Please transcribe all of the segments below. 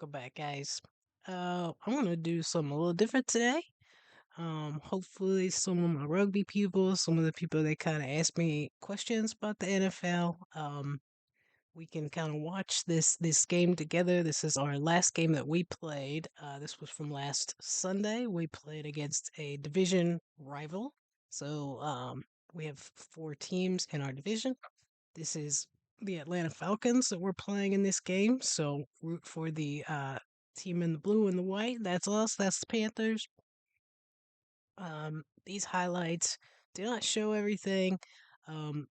Welcome back, guys. I'm gonna do something a little different today. Hopefully some of my rugby people, some of the people that kind of ask me questions about the NFL, we can kind of watch this game together. This is our last game that we played. This was from last Sunday. We played against a division rival. So we have four teams in our division. This is the Atlanta Falcons that we're playing in this game. So root for the team in the blue and the white. That's us. That's the Panthers. These highlights do not show everything. Um,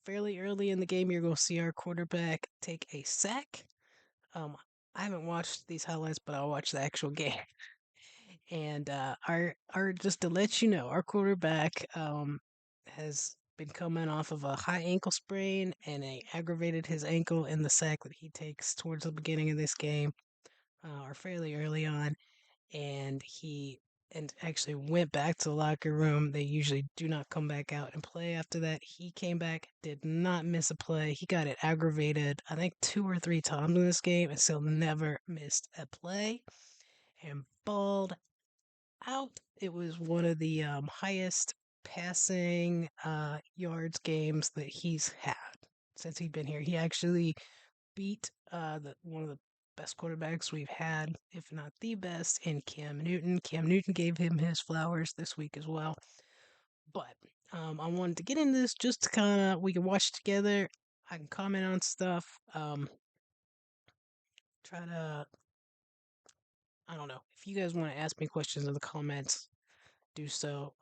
Fairly early in the game, you're going to see our quarterback take a sack. Um, I haven't watched these highlights, but I'll watch the actual game. And our just to let you know, our quarterback has been coming off of a high ankle sprain, and it aggravated his ankle in the sack that he takes towards the beginning of this game, or fairly early on, and he and actually went back to the locker room. They usually do not come back out and play after that. He came back, did not miss a play. He got it aggravated, I think, two or three times in this game, and still never missed a play. And balled out. It was one of the highest passing yards games that he's had since he's been here. He actually beat one of the best quarterbacks we've had, if not the best, in Cam Newton. Cam Newton gave him his flowers this week as well. But I wanted to get into this just to kind of we can watch together. I can comment on stuff. Try to I don't know if you guys want to ask me questions in the comments, do so.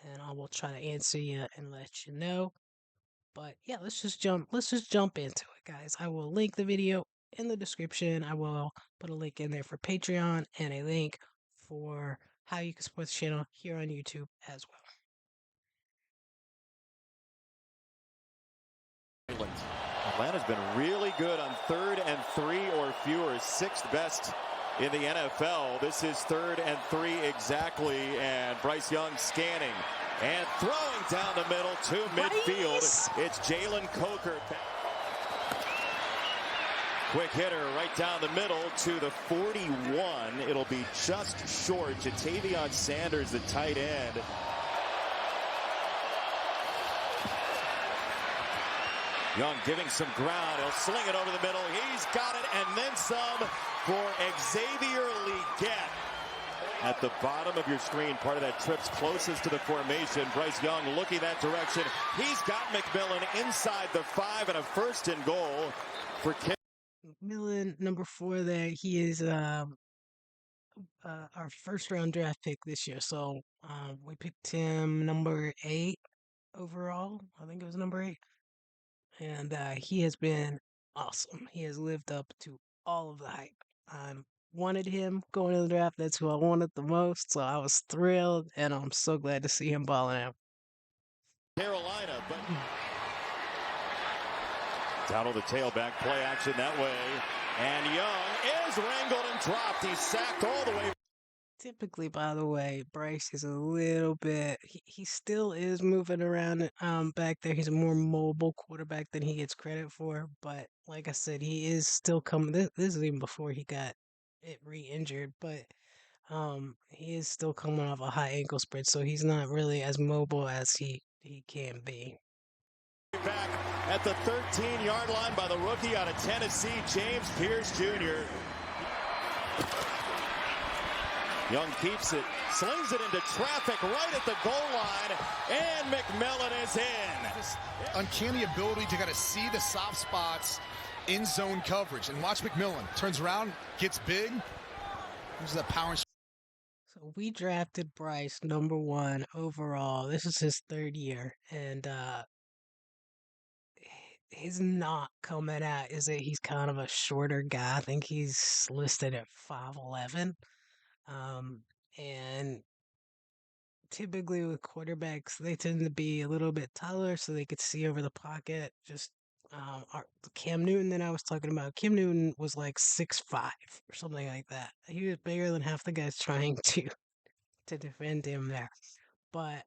And I will try to answer you and let you know. But yeah, let's just jump into it, guys. I will link the video in the description. I will put a link in there for Patreon and a link for how you can support the channel here on YouTube as well. Atlanta's been really good on 3rd and 3 or fewer, 6th best in the NFL. This is 3rd and 3 exactly, and Bryce Young scanning and throwing down the middle to midfield. It's Jalen Coker. Quick hitter right down the middle to the 41. It'll be just short. Jatavion Sanders, the tight end. Young giving some ground. He'll sling it over the middle. He's got it, and then some for Xavier Legette. At the bottom of your screen, part of that trip's closest to the formation. Bryce Young looking that direction. He's got McMillan inside the 5 and a 1st and goal for McMillan, number 4 there. He is our first round draft pick this year. So we picked him number 8 overall. I think it was number 8. And he has been awesome. He has lived up to all of the hype. I wanted him going to the draft. That's who I wanted the most. So I was thrilled, and I'm so glad to see him balling out. Carolina, but down on the tailback, play action that way. And Young is wrangled and dropped. He's sacked all the way. Typically, by the way, Bryce is a little bit. He still is moving around back there. He's a more mobile quarterback than he gets credit for. But like I said, he is still coming. This is even before he got it re-injured. But he is still coming off a high ankle sprain, so he's not really as mobile as he can be. Back at the 13-yard line by the rookie out of Tennessee, James Pierce Jr. Young keeps it, slings it into traffic right at the goal line, and McMillan is in. This uncanny ability to kind of see the soft spots in zone coverage. And watch McMillan. Turns around, gets big. There's that power. So we drafted Bryce number 1 overall. This is his 3rd year, and his knock coming out is that he's kind of a shorter guy. I think he's listed at 5'11". And typically with quarterbacks, they tend to be a little bit taller so they could see over the pocket. Just Cam Newton that I was talking about, Cam Newton was like 6'5" or something like that. He was bigger than half the guys trying to defend him there. But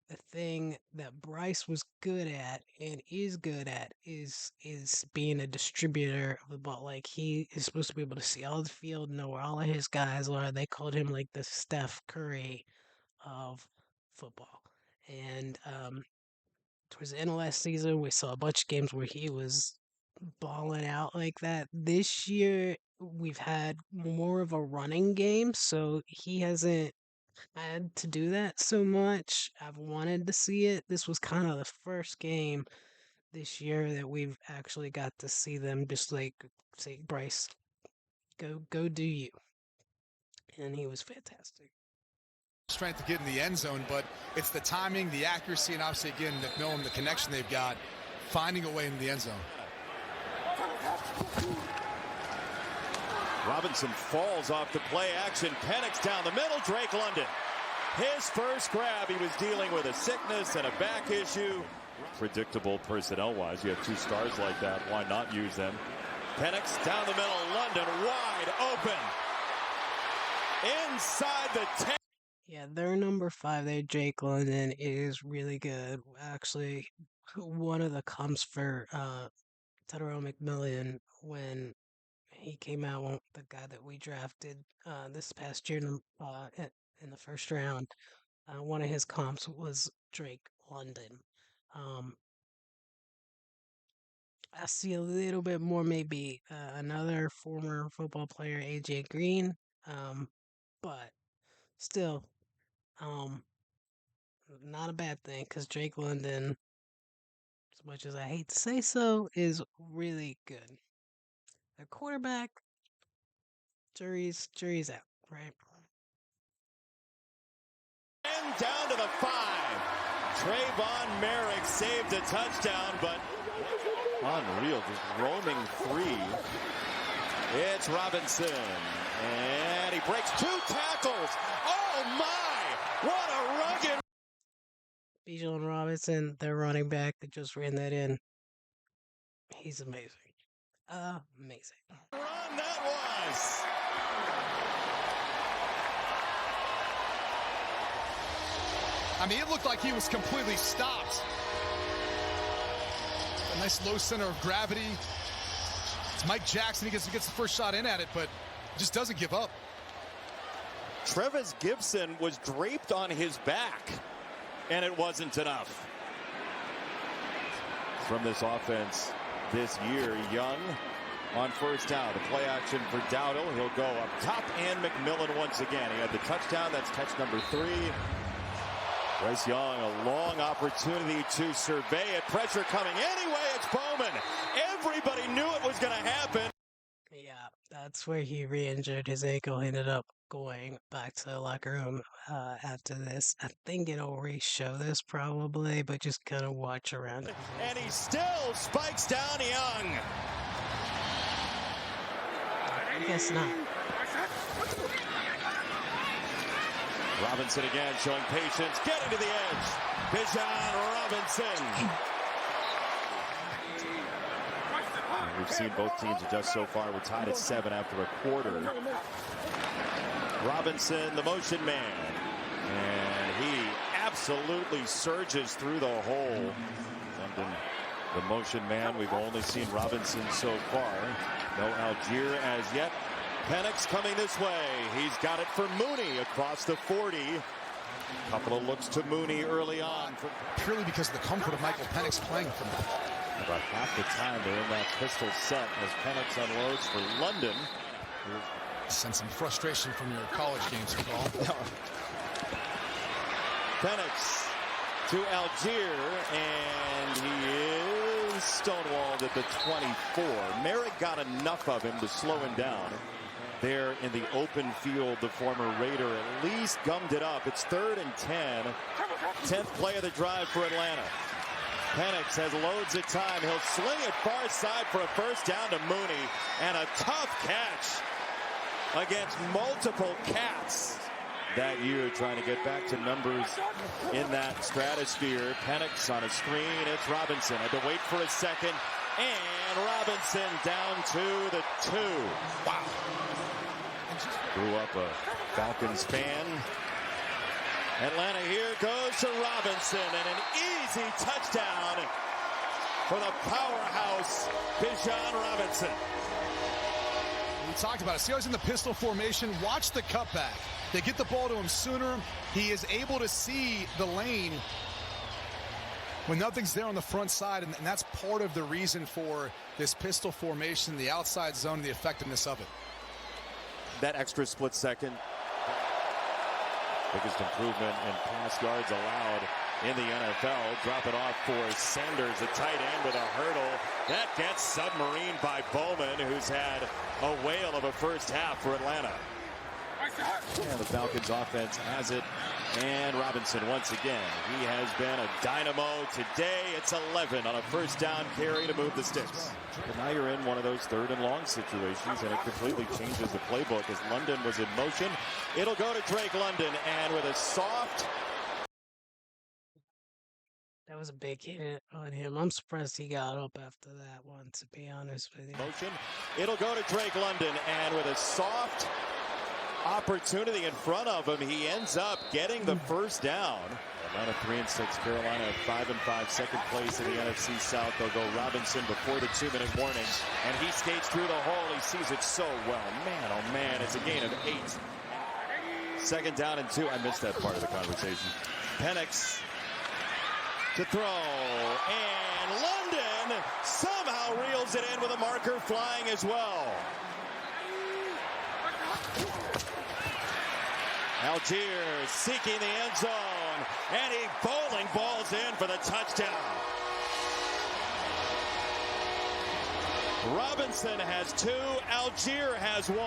the thing that Bryce was good at and is good at is being a distributor of the ball. Like he is supposed to be able to see all the field, know where all of his guys are. They called him like the Steph Curry of football. And towards the end of last season, we saw a bunch of games where he was balling out like that. This year, we've had more of a running game, so he hasn't had to do that so much. I've wanted to see it. This was kind of the first game this year that we've actually got to see them just like say, Bryce, go do you. And he was fantastic. Strength to get in the end zone, but it's the timing, the accuracy, and obviously again McMillan, the connection they've got, finding a way into the end zone. Robinson falls off the play action. Penix down the middle. Drake London. His first grab, he was dealing with a sickness and a back issue. Predictable personnel-wise. You have two stars like that. Why not use them? Penix down the middle. London wide open. Inside the 10. Yeah, their number 5 there, Jake London, is really good. Actually, one of the comps for Tyrell McMillan when he came out, the guy that we drafted this past year in the first round, one of his comps was Drake London. I see a little bit more maybe another former football player, AJ Green, but still, not a bad thing because Drake London, as much as I hate to say so, is really good. The quarterback, jury's out, right? And down to the 5. Trayvon Merrick saved a touchdown, but unreal, just roaming free. It's Robinson, and he breaks 2 tackles. Oh my, what a rugged. Bijan Robinson, their running back that just ran that in. He's amazing. Amazing. Run that was. I mean, it looked like he was completely stopped. A nice low center of gravity. It's Mike Jackson. He gets the first shot in at it, but just doesn't give up. Trevis Gibson was draped on his back, and it wasn't enough. From this offense this year, Young on first down. The play action for Dowdle. He'll go up top, and McMillan once again. He had the touchdown. That's catch number 3. Bryce Young, a long opportunity to survey it. Pressure coming anyway. It's Bowman. Everybody knew it was going to happen. Yeah, that's where he re-injured his ankle. Ended up going back to the locker room after this. I think it'll re-show this probably, but just kind of watch around. And he still spikes down Young. I guess not. Robinson again showing patience, getting to the edge. Bijan Robinson. We've seen both teams adjust so far. We're tied at 7 after a quarter. Robinson, the motion man. And he absolutely surges through the hole. London, the motion man. We've only seen Robinson so far. No Algier as yet. Penix coming this way. He's got it for Mooney across the 40. Couple of looks to Mooney early on. Purely because of the comfort of Michael Penix playing for them. About half the time they're in that pistol set as Penix unloads for London. Sense some frustration from your college games, Paul. Penix to Algier, and he is stonewalled at the 24. Merrick got enough of him to slow him down. There in the open field, the former Raider at least gummed it up. It's 3rd and 10. 10th play of the drive for Atlanta. Penix has loads of time. He'll sling it far side for a first down to Mooney. And a tough catch against multiple Cats that year, trying to get back to numbers in that stratosphere. Penix on a screen. It's Robinson. Had to wait for a second. And Robinson down to the 2. Wow. Grew up a Falcons fan. Atlanta here goes to Robinson, and an easy touchdown for the powerhouse, Bijan Robinson. We talked about it. See how he's in the pistol formation? Watch the cutback. They get the ball to him sooner. He is able to see the lane when nothing's there on the front side, and that's part of the reason for this pistol formation, the outside zone, and the effectiveness of it. That extra split second. Biggest improvement in pass yards allowed in the NFL. Drop it off for Sanders, a tight end with a hurdle. That gets submarined by Bowman, who's had a whale of a first half for Atlanta. And the Falcons offense has it. And Robinson once again. He has been a dynamo today. It's 11 on a first down carry to move the sticks. But now you're in one of those 3rd and long situations, and it completely changes the playbook as London was in motion. It'll go to Drake London, and with a soft... That was a big hit on him. I'm surprised he got up after that one, to be honest with you. Motion. It'll go to Drake London, and with a soft opportunity in front of him, he ends up getting the first down. Atlanta 3-6, Carolina 5-5, second place in the NFC South. They'll go Robinson before the 2-minute warning, and he skates through the hole. He sees it so well. Man, oh man, it's a gain of 8. Second down and 2. I missed that part of the conversation. Penix to throw, and London somehow reels it in with a marker flying as well. Algier seeking the end zone, and he bowling balls in for the touchdown. Robinson has 2, Algier has 1.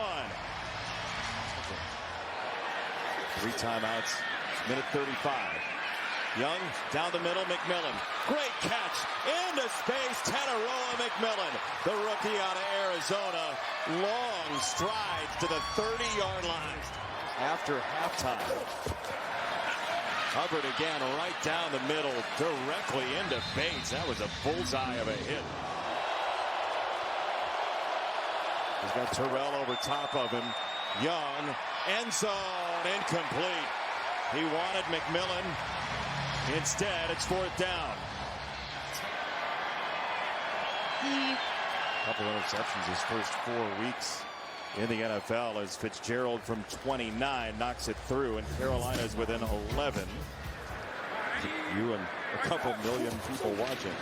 3 timeouts, minute 35. Young down the middle, McMillan. Great catch into space, Tanaroa McMillan, the rookie out of Arizona. Long strides to the 30-yard line. After halftime, Hubbard again right down the middle, directly into Bates. That was a bullseye of a hit. He's got Terrell over top of him. Young, end zone, incomplete. He wanted McMillan. Instead, it's 4th down. A couple interceptions his first 4 weeks in the NFL as Fitzgerald from 29 knocks it through, and Carolina's within 11. You and a couple million people watching.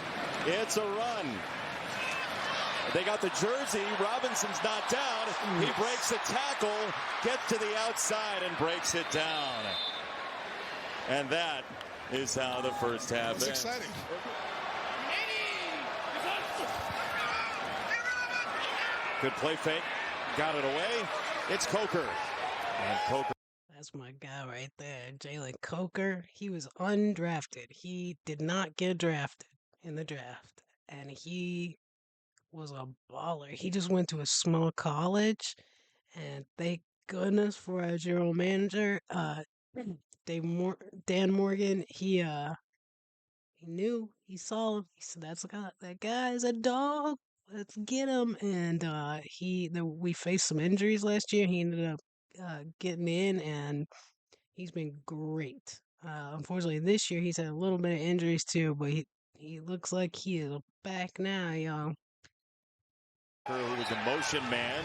It's a run. They got the jersey. Robinson's not down. He breaks a tackle, gets to the outside, and breaks it down. And that is how the first half ends. That's exciting. Good play fake. Got it away. It's Coker. And Coker. That's my guy right there, Jalen Coker. He was undrafted. He did not get drafted in the draft. And he was a baller. He just went to a small college. And thank goodness for our general manager, Dan Morgan. He knew, he saw him. He said, that guy is a dog. Let's get him. And we faced some injuries last year. He ended up getting in, and he's been great. Unfortunately, this year he's had a little bit of injuries too, but he looks like he is back now, y'all. Who was a motion man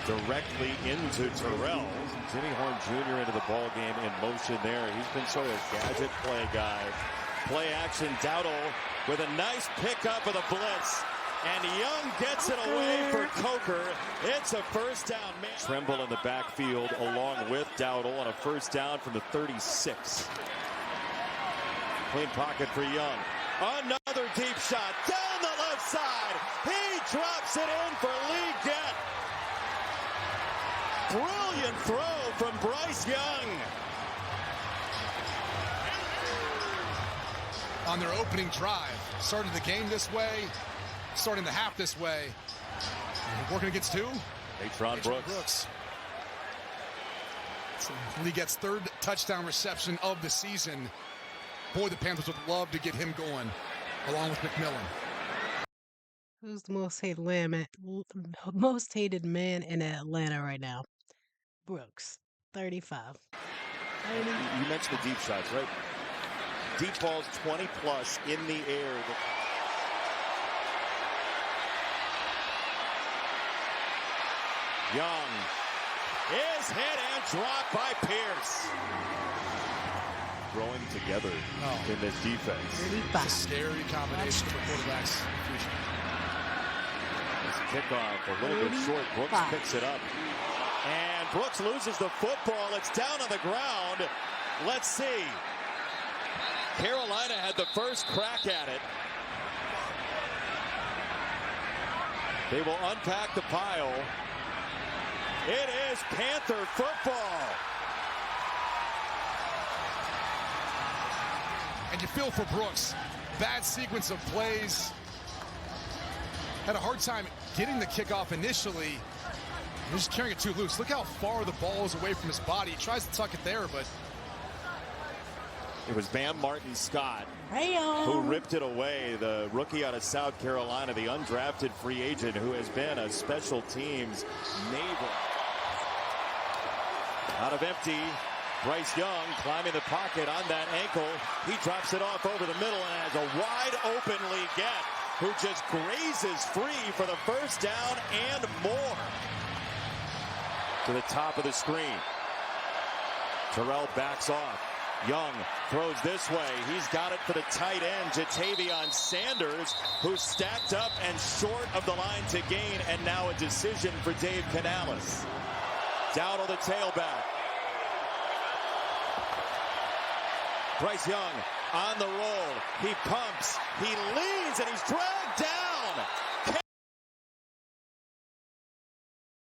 directly into Terrell. Jimmy Horn Jr. into the ball game in motion there. He's been sort of gadget play guy. Play action, Dowdle with a nice pickup of the blitz. And Young gets it away for Coker. It's a first down. Tremble in the backfield along with Dowdle on a first down from the 36. Clean pocket for Young. Another deep shot down the left side. He drops it in for Lee Gett. Brilliant throw from Bryce Young. On their opening drive, started the game this way, starting the half this way. Working against who? Natron Brooks. So Lee Gett's 3rd touchdown reception of the season. Boy, the Panthers would love to get him going, along with McMillan. Who's the most hated man in Atlanta right now? Brooks, 35. You mentioned the deep shots, right? Deep balls 20 plus in the air. Young is hit and dropped by Pierce. Growing together in this defense. It's a scary combination for quarterbacks in the future. It's a kickoff, a little bit short. Brooks picks it up. And Brooks loses the football. It's down on the ground. Let's see. Carolina had the first crack at it. They will unpack the pile. It is Panther football. And you feel for Brooks. Bad sequence of plays. Had a hard time getting the kickoff initially. He was just carrying it too loose. Look how far the ball is away from his body. He tries to tuck it there, but it was Bam Martin Scott who ripped it away. The rookie out of South Carolina, the undrafted free agent who has been a special teams neighbor. Out of empty, Bryce Young climbing the pocket on that ankle. He drops it off over the middle and has a wide open Legette who just grazes free for the first down and more. To the top of the screen. Terrell backs off. Young throws this way. He's got it for the tight end, Jatavion Sanders, who's stacked up and short of the line to gain, and now a decision for Dave Canales. Dowdle the tailback. Bryce Young on the roll. He pumps. He leans, and he's dragged down.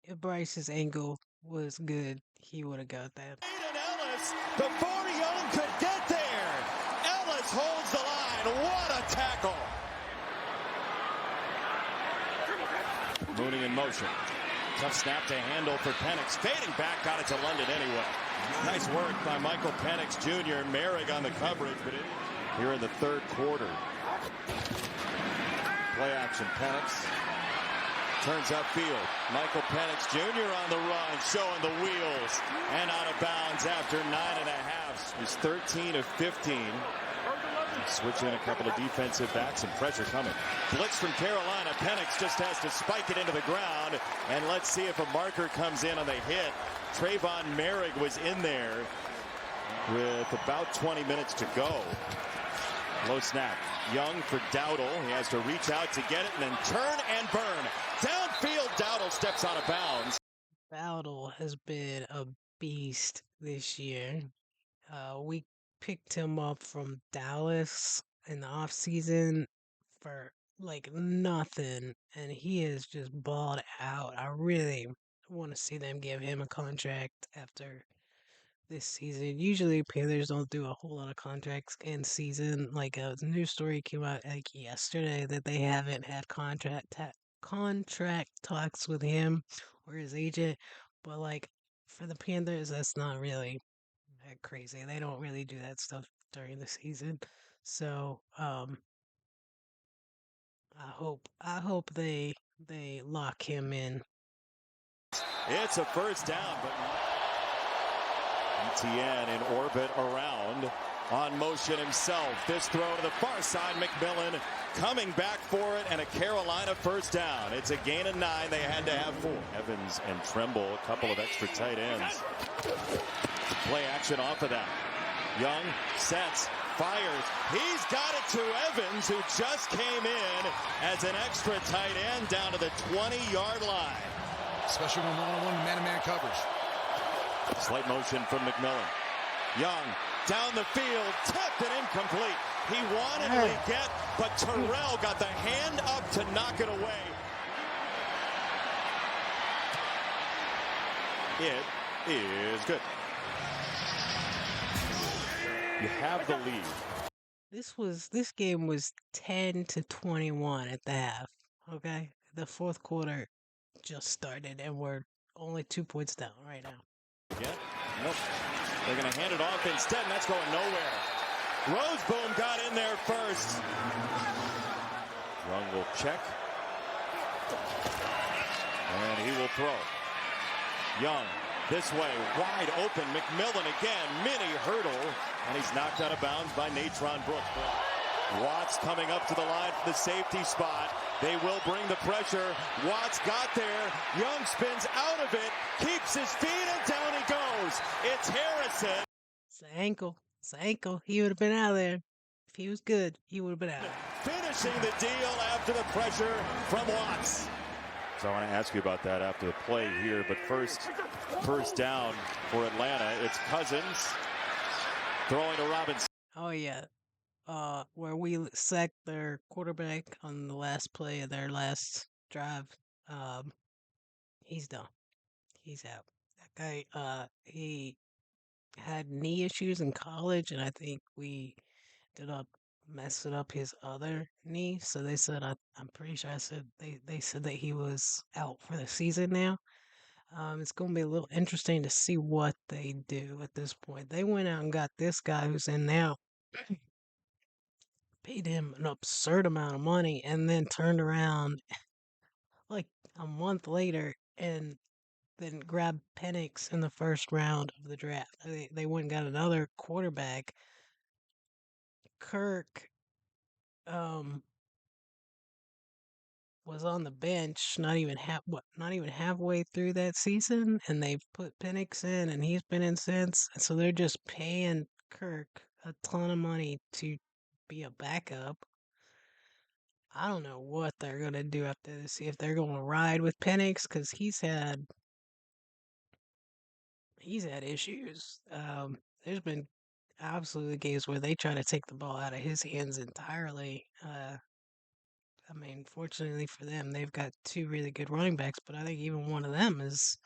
If Bryce's angle was good, he would have got that. Ellis before Young could get there. Ellis holds the line. What a tackle. Mooney in motion. Tough snap to handle for Penix. Fading back, got it to London anyway. Nice work by Michael Penix Jr. Merrick on the coverage, but here in the third quarter. Play action, Penix. Turns upfield. Michael Penix Jr. on the run, showing the wheels. And out of bounds after 9.5. He's 13 of 15. Switch in a couple of defensive backs and pressure coming. Blitz from Carolina. Penix just has to spike it into the ground. And let's see if a marker comes in on the hit. Trayvon Merrick was in there with about 20 minutes to go. Low snap. Young for Dowdle. He has to reach out to get it and then turn and burn. Downfield, Dowdle steps out of bounds. Dowdle has been a beast this year. We picked him up from Dallas in the offseason for like nothing, and he is just balled out. I really want to see them give him a contract after this season. Usually Panthers don't do a whole lot of contracts in season. Like a new story came out like yesterday that they haven't had contract talks with him or his agent, but like for the Panthers, that's not really that crazy. They don't really do that stuff during the season. So I hope they lock him in. It's a first down, but ETN in orbit around on motion himself. This throw to the far side, McMillan coming back for it, and a Carolina first down. It's a gain of 9. They had to have 4. Evans and Tremble, a couple of extra tight ends. Play action off of that. Young sets, fires. He's got it to Evans, who just came in as an extra tight end down to the 20-yard line. Especially when one-on-one man-to-man coverage. Slight motion from McMillan. Young down the field, tipped and incomplete. He wanted Legette, but Terrell got the hand up to knock it away. It is good. You have the lead. This game was 10-21 at the half. Okay, the fourth quarter just started, and we're only 2 points down right now. Yeah, nope. They're going to hand it off instead, and that's going nowhere. Roseboom got in there first. Young will check. And he will throw. Young This way, wide open, McMillan again, mini hurdle, and he's knocked out of bounds by Natron Brooks. Watts coming up to the line for the safety spot. They will bring the pressure. Watts got there. Young spins out of it, keeps his feet, and down he goes. It's Harrison. It's an ankle. It's an ankle. He would have been out of there. If he was good, he would have been out. Finishing the deal after the pressure from Watts. So I want to ask you about that after the play here, but first down for Atlanta. It's Cousins throwing to Robinson. Oh, yeah. Where we sacked their quarterback on the last play of their last drive. He's done. He's out. That guy, he had knee issues in college, and I think we ended up messing up his other knee. So they said, I'm pretty sure I said they said that he was out for the season now. It's going to be a little interesting to see what they do at this point. They went out and got this guy who's in now. Paid him an absurd amount of money and then turned around like a month later and then grabbed Penix in the first round of the draft. They went and got another quarterback. Kirk was on the bench not even halfway through that season, and they've put Penix in and he's been in since. So they're just paying Kirk a ton of money to be a backup. I don't know what they're going to do after this. See if they're going to ride with Penix, because he's had issues. There's been absolutely games where they try to take the ball out of his hands entirely. I mean, fortunately for them, they've got two really good running backs, but I think even one of them is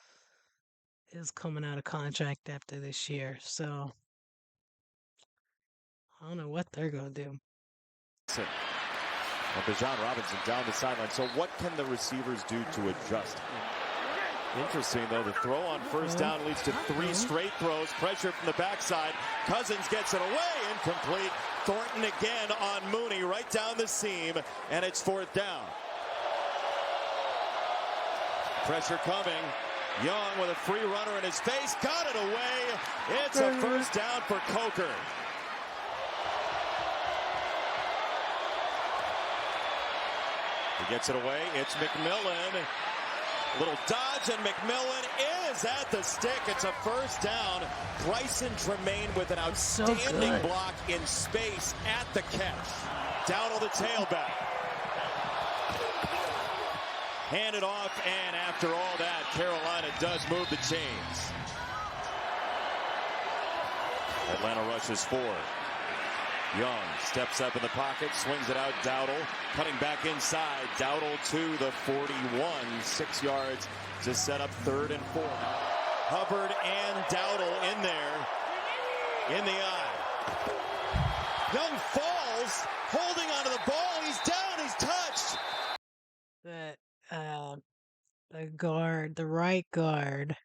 coming out of contract after this year. So I don't know what they're going to do. Bijan Robinson down the sideline. So what can the receivers do to adjust? Interesting, though, the throw on first down leads to 3 straight throws. Pressure from the backside. Cousins gets it away. Incomplete. Thornton again on Mooney right down the seam, and it's 4th down. Pressure coming. Young with a free runner in his face. Got it away. It's a first down for Coker. He gets it away. It's McMillan. Little dodge, and McMillan is at the stick. It's a first down. Bryson Tremaine with an outstanding block in space at the catch. Down on the tailback. Hand it off, and after all that, Carolina does move the chains. Atlanta rushes 4. Young steps up in the pocket, swings it out. Dowdle cutting back inside. Dowdle to the 41, 6 yards to set up 3rd and 4. Hubbard and Dowdle in there, in the eye. Young falls, holding onto the ball. He's down. He's touched. The right guard,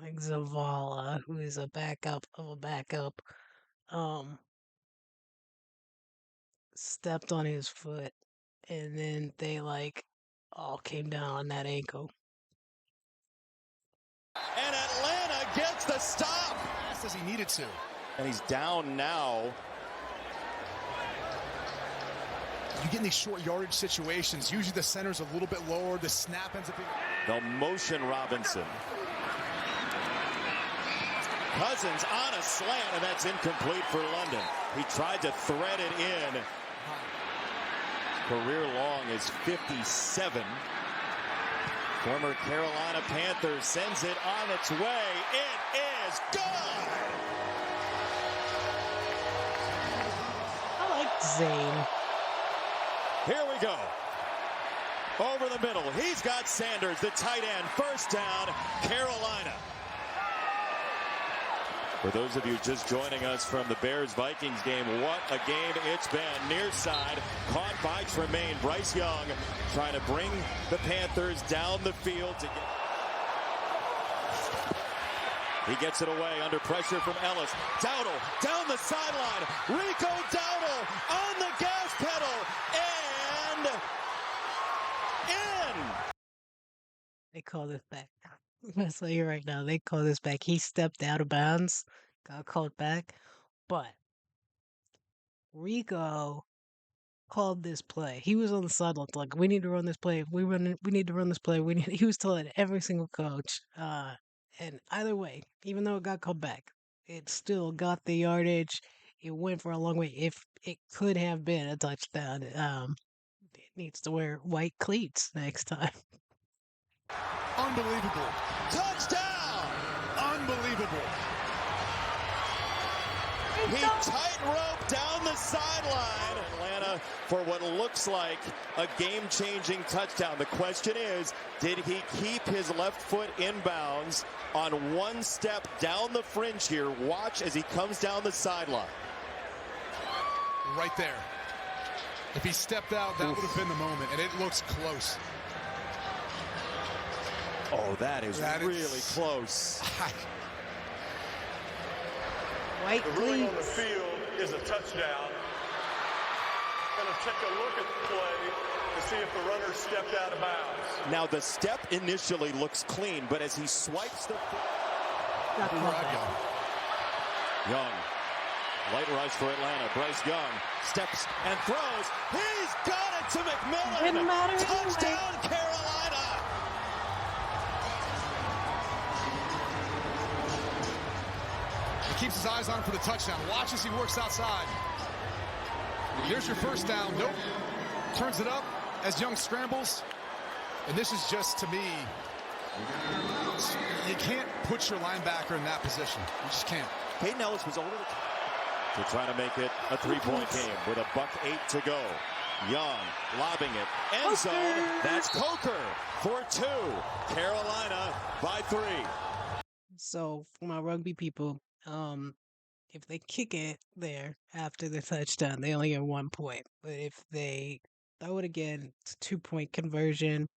like Zavala, who is a backup of a backup, stepped on his foot, and then they all came down on that ankle. And Atlanta gets the stop As he needed to. and he's down now. You get in these short yardage situations, usually the center's a little bit lower, the snap ends up being... They'll motion Robinson. Cousins on a slant, and that's incomplete for London. He tried to thread it in. Career long is 57. Former Carolina Panthers sends it on its way. It is gone! I like Zane. Here we go. Over the middle. He's got Sanders, the tight end. First down, Carolina. For those of you just joining us from the Bears-Vikings game, what a game it's been. Near side, caught by Tremaine. Bryce Young trying to bring the Panthers down the field. He gets it away under pressure from Ellis. Dowdle down the sideline. Rico Dowdle on the gas pedal. And in. They call this back. I'm gonna tell you right now, they call this back. He stepped out of bounds, got called back, but Rico called this play. He was on the sideline like, we need to run this play. If we need to run this play. He was telling every single coach. And either way, even though it got called back, it still got the yardage. It went for a long way. If it could have been a touchdown, it needs to wear white cleats next time. Unbelievable. Touchdown! Unbelievable. He tightrope down the sideline. Atlanta for what looks like a game-changing touchdown. The question is, did he keep his left foot inbounds on one step down the fringe here? Watch as he comes down the sideline. Right there. If he stepped out, that would have been the moment, and it looks close. Oh, that is really close. White The ruling on the cleats. field is a touchdown. Going to take a look at the play to see if the runner stepped out of bounds. Now, the step initially looks clean, but as he swipes the... Got called back. Young, light rush for Atlanta. Bryce Young steps and throws. He's got it to McMillan. Didn't matter Touchdown, Carolina. He keeps his eyes on for the touchdown. Watch as he works outside. Here's your first down. Nope. Turns it up as Young scrambles. And this is just, to me, you can't put your linebacker in that position. You just can't. Peyton Ellis was over to try to make it a three-point game with a $1:08 to go. Young lobbing it. End zone. That's Coker for 2. Carolina by 3. So for my rugby people, if they kick it there after the touchdown, they only get 1 point. But if they throw it again, it's a 2-point conversion.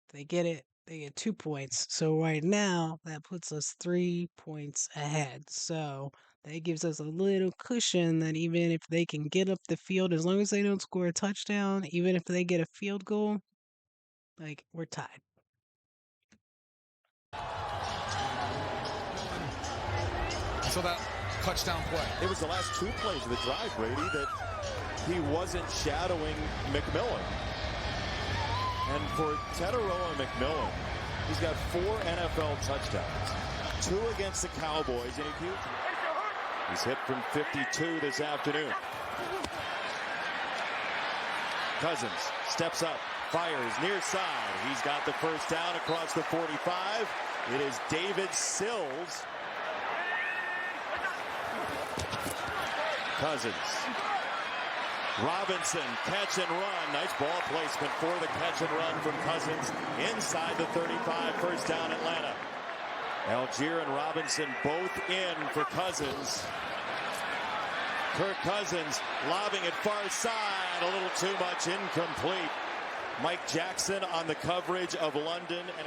If they get it, they get 2 points. So right now, that puts us 3 points ahead. So that gives us a little cushion that even if they can get up the field, as long as they don't score a touchdown, even if they get a field goal, like, we're tied. So that touchdown play. It was the last 2 plays of the drive, Brady, that he wasn't shadowing McMillan. And for Teteroa McMillan, he's got 4 NFL touchdowns. 2 against the Cowboys. And he's hit from 52 this afternoon. Cousins steps up, fires near side. He's got the first down across the 45. It is David Sills. Cousins. Robinson, catch and run. Nice ball placement for the catch and run from Cousins inside the 35. First down, Atlanta. Algier and Robinson both in for Cousins. Kirk Cousins lobbing it far side. A little too much, incomplete. Mike Jackson on the coverage of London and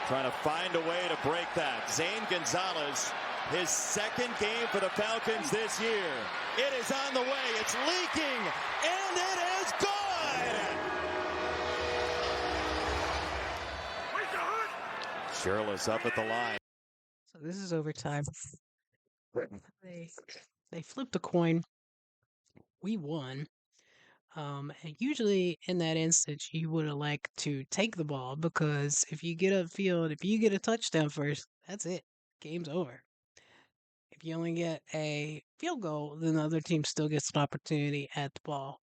trying to find a way to break that. Zane Gonzalez, his second game for the Falcons this year. It is on the way. It's leaking, and it is good. Shirless up at the line. So this is overtime. They flipped a coin. We won. And usually in that instance, you would have liked to take the ball because if you get upfield, if you get a touchdown first, that's it. Game's over. If you only get a field goal, then the other team still gets an opportunity at the ball.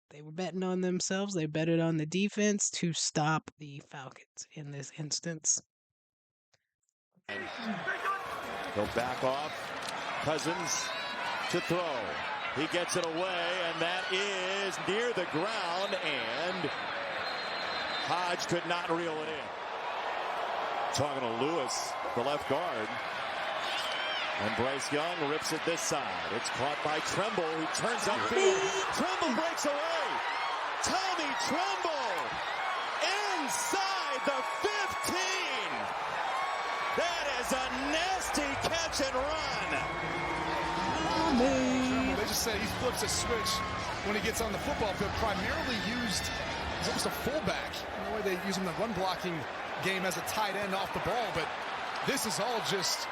They were betting on themselves. They betted on the defense to stop the Falcons in this instance. He'll back off. Cousins to throw. He gets it away, and that is near the ground, and Hodge could not reel it in. Talking to Lewis, the left guard. And Bryce Young rips it this side. It's caught by Tremble, who turns upfield. Tremble breaks away. Tommy Tremble inside the 15. That is a nasty catch and run. They just say he flips a switch when he gets on the football field, primarily used as almost a fullback. In the way they use him in the run blocking game as a tight end off the ball, but this is all just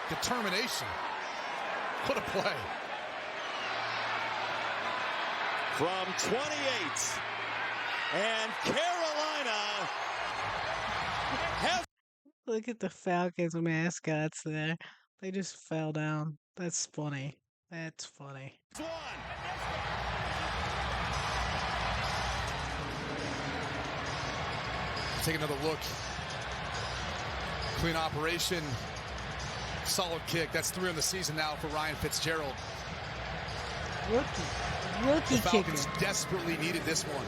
determination. What a play. From 28, and Carolina has... Look at the Falcons mascots there. They just fell down. That's funny. That's funny. One. Take another look. Clean operation. Solid kick. That's 3 on the season now for Ryan Fitzgerald. Rookie The Falcons kicker. desperately needed this one.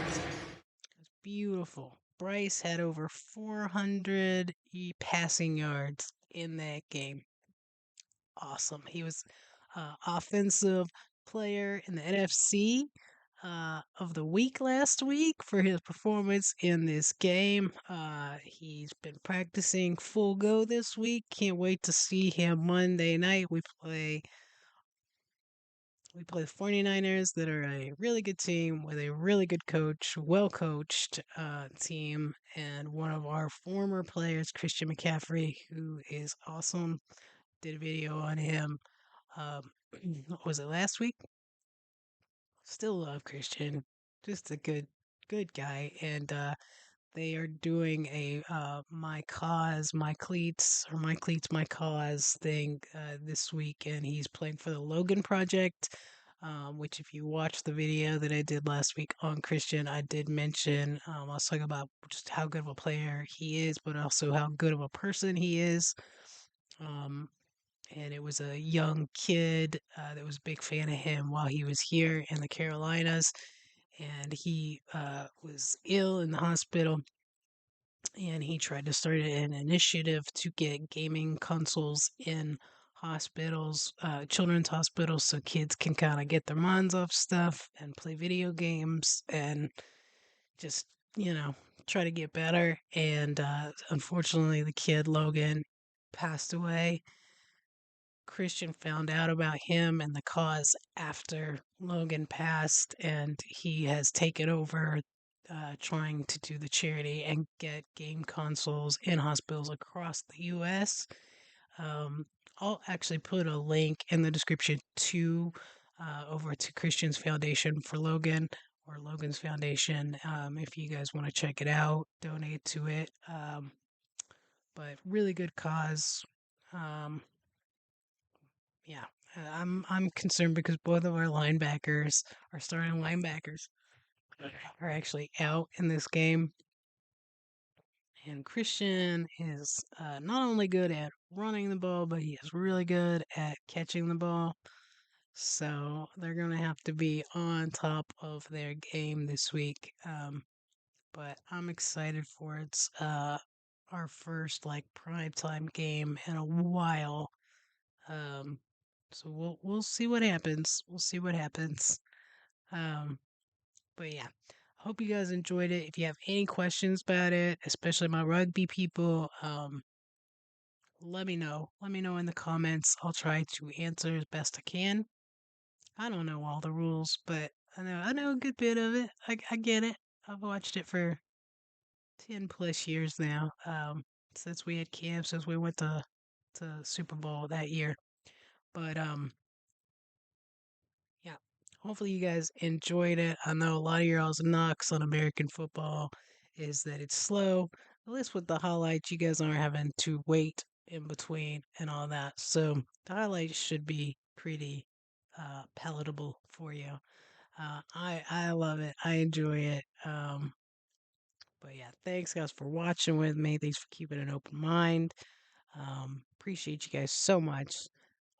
It's beautiful. Bryce had over 400 passing yards in that game. Awesome. He was offensive player in the NFC of the week last week for his performance in this game. He's been practicing full go this week. Can't wait to see him Monday night. We play the 49ers, that are a really good team with a really good coach, well coached team, and one of our former players, Christian McCaffrey, who is awesome. Did a video on him. Was it last week? Still love Christian. Just a good guy. And they are doing a my cause, my cleats, or my cleats, my cause thing this week, and he's playing for the Logan Project. Which, if you watch the video that I did last week on Christian, I did mention. I was talking about just how good of a player he is, but also how good of a person he is. And it was a young kid that was a big fan of him while he was here in the Carolinas, and he was ill in the hospital, and he tried to start an initiative to get gaming consoles in hospitals, children's hospitals, so kids can kind of get their minds off stuff and play video games and just, try to get better. And unfortunately, the kid Logan passed away. Christian found out about him and the cause after Logan passed, and he has taken over trying to do the charity and get game consoles in hospitals across the U.S. I'll actually put a link in the description to over to Christian's Foundation for Logan, or Logan's Foundation, if you guys want to check it out, donate to it. But really good cause. Yeah, I'm concerned because both of our linebackers, our starting linebackers, are actually out in this game. And Christian is not only good at running the ball, but he is really good at catching the ball. So they're going to have to be on top of their game this week. But I'm excited for it. It's our first like primetime game in a while. Um, so we'll see what happens. We'll see what happens. Um, but yeah, hope you guys enjoyed it. If you have any questions about it, especially my rugby people, let me know. Let me know in the comments. I'll try to answer as best I can. I don't know all the rules, but I know a good bit of it. I get it. I've watched it for 10 plus years now. Since we had camp, since we went to Super Bowl that year. But yeah, hopefully you guys enjoyed it. I know a lot of y'all's knocks on American football is that it's slow. At least with the highlights, you guys aren't having to wait in between and all that. So the highlights should be pretty palatable for you. I love it. I enjoy it. But yeah, thanks guys for watching with me. Thanks for keeping an open mind. Appreciate you guys so much.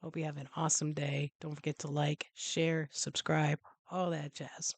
Hope you have an awesome day. Don't forget to like, share, subscribe, all that jazz.